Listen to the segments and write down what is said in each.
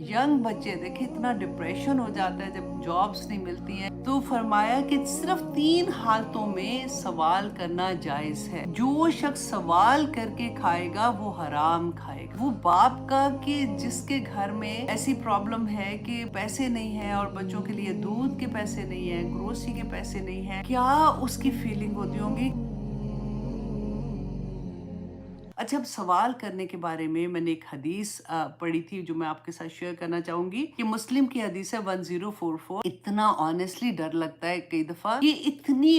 Young बच्चे देखिए इतना डिप्रेशन हो जाता है जब जॉब्स नहीं मिलती हैं। तो फरमाया कि सिर्फ 3 हालतों में सवाल करना जायज़ है। जो शख्स सवाल करके खाएगा वो हराम खाएगा। वो बाप का कि जिसके घर में ऐसी प्रॉब्लम है कि पैसे नहीं है और बच्चों के लिए दूध के पैसे नहीं है, ग्रोसरी के पैसे नहीं है, क्या उसकी फीलिंग होती होंगी। अच्छा, अब सवाल करने के बारे में मैंने एक हदीस पढ़ी थी जो मैं आपके साथ शेयर करना चाहूंगी कि मुस्लिम की हदीस है 1044। इतना ऑनेस्टली डर लगता है कई दफा कि इतनी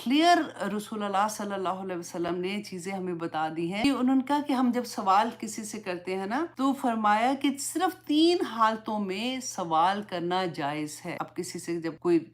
क्लियर रसूल अल्लाह सल्लल्लाहु अलैहि वसल्लम ने चीजें हमें बता दी हैं कि उन्होंने कहा कि हम जब सवाल किसी से करते हैं ना तो फरमाया कि सिर्फ 3 हालतों में सवाल करना जायज है। अब किसी से जब कोई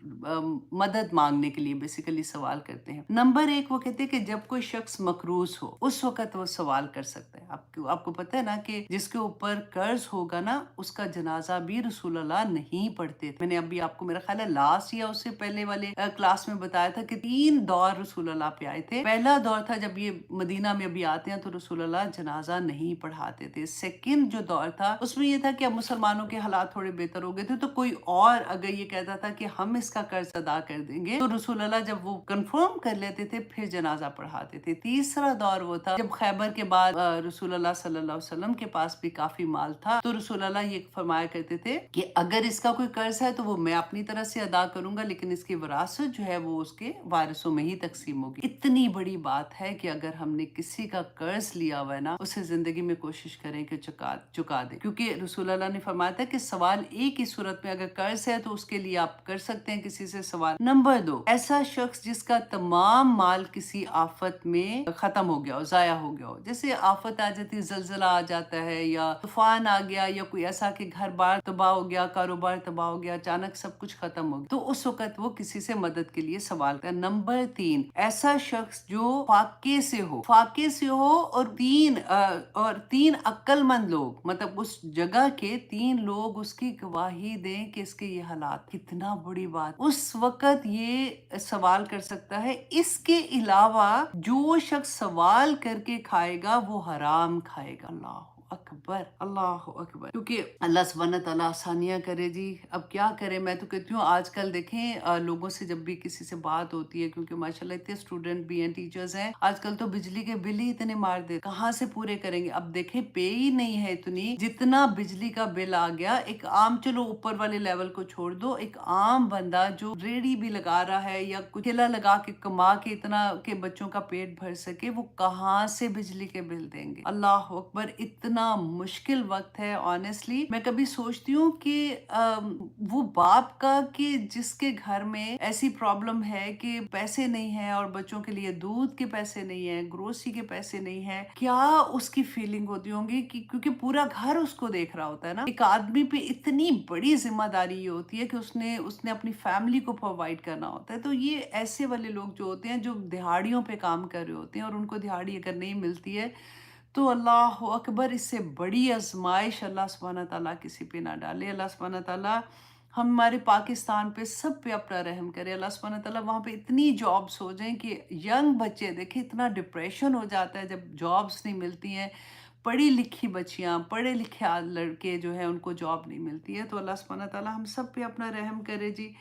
मदद मांगने के लिए बेसिकली सवाल करते हैं, नंबर 1 वो कहते हैं कि जब कोई शख्स मकरूज हो उस वक्त वो सवाल कर सकते हैं। आपको पता है ना कि जिसके ऊपर कर्ज होगा ना उसका जनाजा भी रसूल अल्लाह नहीं पढ़ते थे। मैंने अभी आपको मेरा ख्याल है लास्ट या उससे पहले वाले क्लास में बताया था कि 3 दौर रसूल अल्लाह पे आए थे। पहला दौर था जब ये मदीना में अभी आते हैं तो रसूल अल्लाह जनाजा नहीं पढ़ाते थे। सेकंड जो दौर था उसमें ये था कि अब मुसलमानों के हालात थोड़े बेहतर हो गए थे तो कोई और अगर ये कहता था कि हम इसका कर्ज अदा कर देंगे तो रसूल अल्लाह जब वो कंफर्म कर लेते थे फिर जनाजा पढ़ाते थे। तीसरा दौर वो था जब खैबर के बाद रसूल अल्लाह सल्लल्लाहु अलैहि वसल्लम के पास भी काफी माल था तो रसूल अल्लाह ये फरमाया करते थे कि अगर इसका कोई कर्ज है तो वो मैं अपनी तरफ से अदा करूंगा, लेकिन इसकी विरासत जो है वो उसके वारिसों में ही तकसीम होगी। इतनी बड़ी बात है कि अगर हमने किसी का कर्ज लिया हुआ है ना उसे जिंदगी में कोशिश करें कि चुका दे, क्योंकि रसूल अल्लाह ने फरमाया था कि सवाल एक ही सूरत में, अगर कर्ज है तो उसके लिए आप कर सकते हैं किसी से सवाल। नंबर 2, ऐसा शख्स जिसका तमाम माल किसी आफत में खत्म हो गया हो, जाया हो गया हो। जैसे आफत आ जाती है, जलजला आ जाता है या तूफान आ गया या कोई ऐसा कि घर बार तबाह हो गया, कारोबार तबाह हो गया, अचानक सब कुछ खत्म हो गया, तो उस वक्त वो किसी से मदद के लिए सवाल कर। नंबर 3, ऐसा शख्स जो फाके से हो और तीन अक्लमंद लोग, मतलब उस जगह के 3 लोग उसकी गवाही दें कि इसके ये हालात। कितना बड़ी बात, उस वक्त ये सवाल कर सकता है। इसके अलावा जो शख्स सवाल करके खाएगा वो हराम खाएगा। अल्लाह अकबर, अल्लाह अकबर, क्योंकि अल्लाह सुब्हानहू तआला आसानियां करे जी। अब क्या करें, मैं तो कहती हूँ आजकल देखें लोगों से जब भी किसी से बात होती है, क्योंकि माशाल्लाह इतने स्टूडेंट भी हैं, टीचर्स हैं, आजकल तो बिजली के बिल ही इतने मार दे, कहाँ से पूरे करेंगे। अब देखें पे ही नहीं है इतनी जितना बिजली का बिल आ गया। एक आम, चलो ऊपर वाले लेवल को छोड़ दो, एक आम बंदा जो रेडी भी लगा रहा है या कुछ ठेला लगा के कमा के इतना के बच्चों का पेट भर सके, वो कहाँ से बिजली के बिल देंगे। अल्लाह अकबर, इतना मुश्किल वक्त है। ऑनेस्टली मैं कभी सोचती हूँ कि वो बाप का कि जिसके घर में ऐसी प्रॉब्लम है कि पैसे नहीं है और बच्चों के लिए दूध के पैसे नहीं है, ग्रोसरी के पैसे नहीं है, क्या उसकी फीलिंग होती होंगी कि क्योंकि पूरा घर उसको देख रहा होता है ना। एक आदमी पे इतनी बड़ी जिम्मेदारी ये होती है कि उसने उसने अपनी फैमिली को प्रोवाइड करना होता है। तो ये ऐसे वाले लोग जो होते हैं जो दिहाड़ियों पे काम कर रहे होते हैं और उनको दिहाड़ी अगर नहीं मिलती है तो अल्लाह अकबर, इससे बड़ी आजमाइश अल्लाह सुब्हानहू तआला किसी पे ना डाले। अल्लाह सुब्हानहू तआला हमारे पाकिस्तान पे सब पे अपना रहम करे। अल्लाह सुब्हानहू तआला वहाँ पे इतनी जॉब्स हो जाएं कि यंग बच्चे, देखिए इतना डिप्रेशन हो जाता है जब जॉब्स नहीं मिलती हैं। पढ़ी लिखी बच्चियाँ, पढ़े लिखे लड़के जो हैं उनको जॉब नहीं मिलती है। तो अल्लाह सुब्हानहू तआला हम सब पे अपना रहम करे जी।